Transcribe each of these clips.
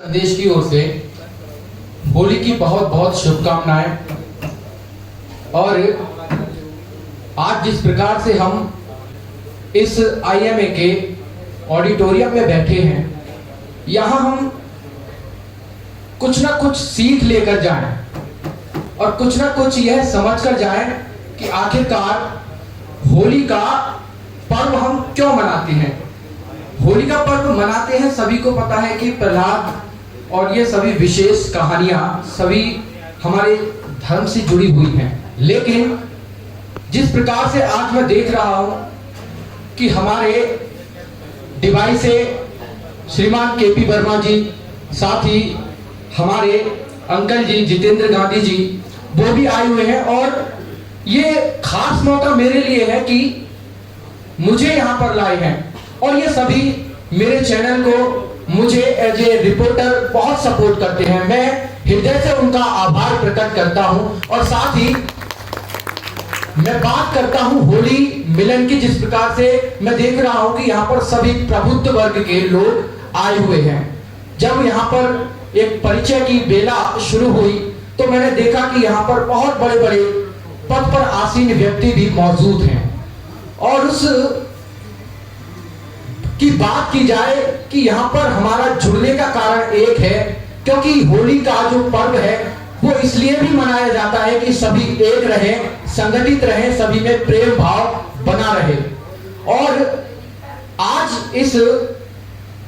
प्रदेश की ओर से होली की बहुत बहुत शुभकामनाएं। और आज जिस प्रकार से हम इस आईएमए के ऑडिटोरियम में बैठे हैं, यहाँ हम कुछ ना कुछ सीख लेकर जाएं और कुछ ना कुछ यह समझकर जाएं कि आखिरकार होली का पर्व हम क्यों मनाते हैं। होली का पर्व मनाते हैं, सभी को पता है कि प्रहलाद और ये सभी विशेष कहानियां सभी हमारे धर्म से जुड़ी हुई हैं। लेकिन जिस प्रकार से आज मैं देख रहा हूं कि हमारे डिवाइस से श्रीमान केपी वर्मा जी, साथ ही हमारे अंकल जी जितेंद्र गांधी जी, वो भी आए हुए हैं। और ये खास मौका मेरे लिए है कि मुझे यहाँ पर लाए हैं और ये सभी मेरे चैनल को मुझे एज ए रिपोर्टर बहुत सपोर्ट करते हैं। मैं हृदय से उनका आभार प्रकट करता हूं। और साथ ही मैं बात करता हूं होली मिलन की। जिस प्रकार से मैं देख रहा हूं कि यहाँ पर सभी प्रबुद्ध वर्ग के लोग आए हुए हैं। जब यहाँ पर एक परिचय की बेला शुरू हुई तो मैंने देखा कि यहाँ पर बहुत बड़े बड़े पद पर आसीन व्यक्ति भी मौजूद हैं। और उस की बात की जाए कि यहाँ पर हमारा जुड़ने का कारण एक है, क्योंकि होली का जो पर्व है वो इसलिए भी मनाया जाता है कि सभी एक रहें, संगठित रहें, सभी में प्रेम भाव बना रहे। और आज इस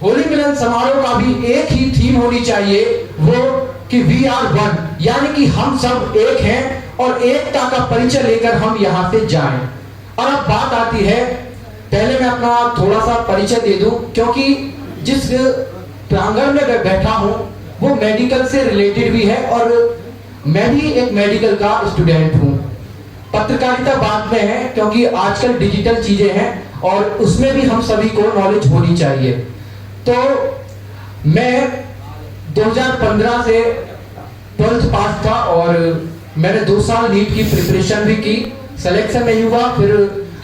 होली मिलन समारोह का भी एक ही थीम होनी चाहिए, वो कि वी आर वन, यानी कि हम सब एक हैं और एकता का परिचय लेकर हम यहाँ से जाएं। और अब बात आती है, पहले मैं अपना थोड़ा सा परिचय दे दूं, क्योंकि जिस प्रांगण में मैं बैठा हूं वो मेडिकल से रिलेटेड भी है और मैं भी एक मेडिकल का स्टूडेंट हूं। पत्रकारिता बाद में है, क्योंकि आजकल डिजिटल चीजें हैं और उसमें भी हम सभी को नॉलेज होनी चाहिए। तो मैं 2015 से 12th पास था और मैंने 2 साल नीट की प्रिपरेशन भी की। सिलेक्शन नहीं हुआ, फिर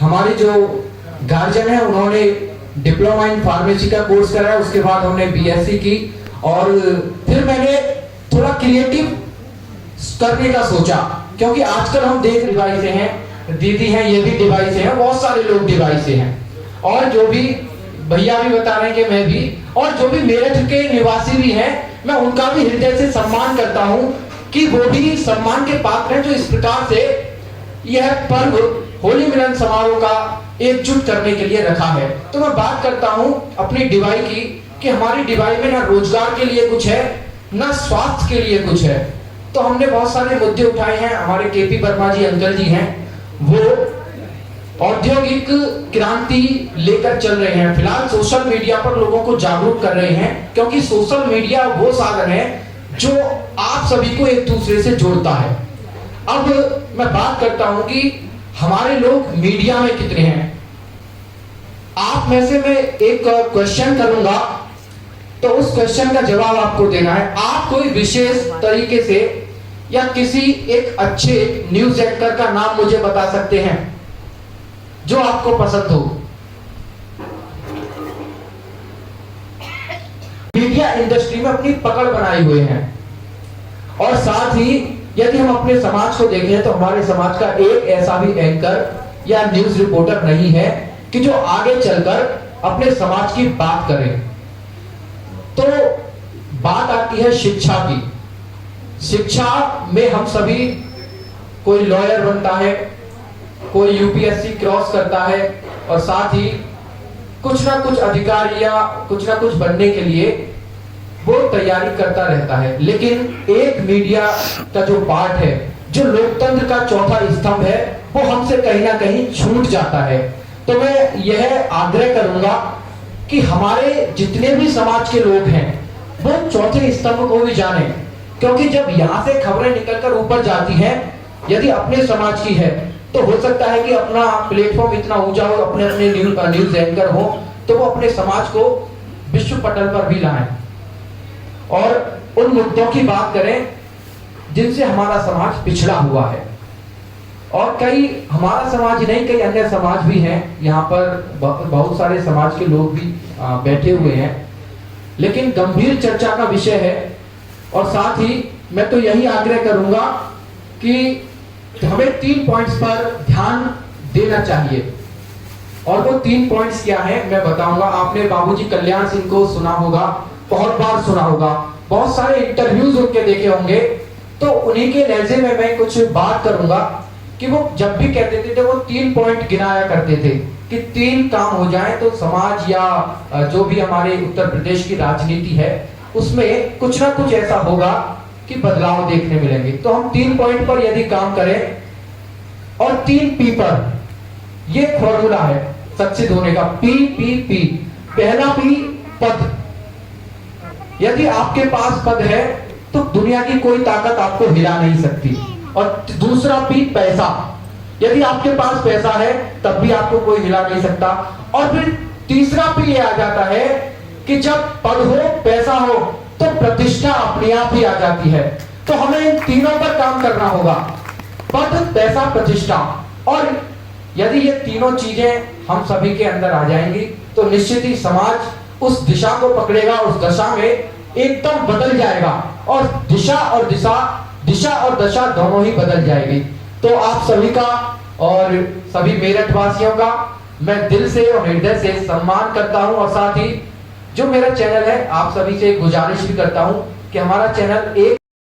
हमारे जो गार्जियन है उन्होंने डिप्लोमा इन फार्मेसी का कोर्स कराया, उसके बाद हमने बीएससी की। और फिर मैंने थोड़ा क्रिएटिव करने का सोचा, क्योंकि आजकल हम देख डिवाइस से हैं, दीदी हैं, ये भी डिवाइस से हैं, बहुत सारे लोग डिवाइस से हैं। और जो भी भैया भी बता रहे हैं कि मैं भी, और जो भी मेरठ के निवासी भी हैं, मैं उनका भी हृदय से सम्मान करता हूं कि वो भी सम्मान के पात्र हैं, जो इस प्रकार से यह पर्व होली मिलन समारोह का एकजुट करने के लिए रखा है। तो मैं बात करता हूं अपनी डिवाई की कि हमारी डिवाई में ना रोजगार के लिए कुछ है, ना स्वास्थ्य के लिए कुछ है। तो हमने बहुत सारे मुद्दे उठाए हैं। हमारे केपी वर्मा जी अंकल जी हैं, वो औद्योगिक क्रांति लेकर चल रहे हैं। फिलहाल सोशल मीडिया पर लोगों को जागरूक कर रहे हैं, क्योंकि सोशल मीडिया वो साधन है जो आप सभी को एक दूसरे से जोड़ता है। अब मैं बात करता हूं कि हमारे लोग मीडिया में कितने हैं। आप में से मैं एक क्वेश्चन करूंगा, तो उस क्वेश्चन का जवाब आपको देना है। आप कोई विशेष तरीके से या किसी एक अच्छे न्यूज एंकर का नाम मुझे बता सकते हैं जो आपको पसंद हो। मीडिया इंडस्ट्री में अपनी पकड़ बनाए हुए हैं। और साथ ही यदि हम अपने समाज को देखें तो हमारे समाज का एक ऐसा भी एंकर या न्यूज रिपोर्टर नहीं है कि जो आगे चलकर अपने समाज की बात करे। तो बात आती है शिक्षा की। शिक्षा में हम सभी, कोई लॉयर बनता है, कोई यूपीएससी क्रॉस करता है, और साथ ही कुछ ना कुछ अधिकारी या कुछ ना कुछ बनने के लिए वो तैयारी करता रहता है। लेकिन एक मीडिया का जो पार्ट है, जो लोकतंत्र का चौथा स्तंभ है, वो हमसे कहीं ना कहीं छूट जाता है। तो मैं यह आग्रह करूंगा कि हमारे जितने भी समाज के लोग हैं वो चौथे स्तंभ को भी जाने, क्योंकि जब यहाँ से खबरें निकलकर ऊपर जाती हैं, यदि अपने समाज की है तो हो सकता है कि अपना प्लेटफॉर्म इतना ऊंचा हो, अपने अपने न्यूज एंकर हो, तो वो अपने समाज को विश्व पटल पर भी लाएं और उन मुद्दों की बात करें जिनसे हमारा समाज पिछड़ा हुआ है। और कई, हमारा समाज नहीं, कई अन्य समाज भी हैं, यहाँ पर बहुत सारे समाज के लोग भी बैठे हुए हैं। लेकिन गंभीर चर्चा का विषय है। और साथ ही मैं तो यही आग्रह करूंगा कि हमें 3 पॉइंट्स पर ध्यान देना चाहिए। और वो 3 पॉइंट्स क्या है मैं बताऊंगा। आपने बाबूजी कल्याण सिंह को सुना होगा, बहुत बार सुना होगा, बहुत सारे इंटरव्यूज उनके देखे होंगे। तो उन्हीं के लहजे में मैं कुछ बात करूंगा कि वो जब भी कहते थे वो 3 पॉइंट गिनाया करते थे कि 3 काम हो जाए तो समाज या जो भी हमारे उत्तर प्रदेश की राजनीति है उसमें कुछ ना कुछ ऐसा होगा कि बदलाव देखने मिलेंगे। तो हम 3 पॉइंट पर यदि काम करें और 3 पी पर, ये फॉर्मूला है सक्सेस होने का। पी। पहला पी पद। यदि आपके पास पद है तो दुनिया की कोई ताकत आपको हिला नहीं सकती। और दूसरा पी पैसा। यदि आपके पास पैसा है तब भी आपको कोई हिला नहीं सकता। और फिर तीसरा पी ये आ जाता है कि जब पद हो, पैसा हो, तो प्रतिष्ठा अपने आप ही आ जाती है। तो हमें इन तीनों पर काम करना होगा, पद, पैसा, प्रतिष्ठा। और यदि ये तीनों चीजें हम सभी के अंदर आ जाएंगी तो निश्चित ही समाज उस दिशा को पकड़ेगा, उस दशा में एकदम बदल जाएगा। और दिशा और दशा दोनों ही बदल जाएगी। तो आप सभी का और सभी मेरठ वासियों का मैं दिल से और हृदय से सम्मान करता हूं। और साथ ही जो मेरा चैनल है आप सभी से गुजारिश भी करता हूं कि हमारा चैनल एक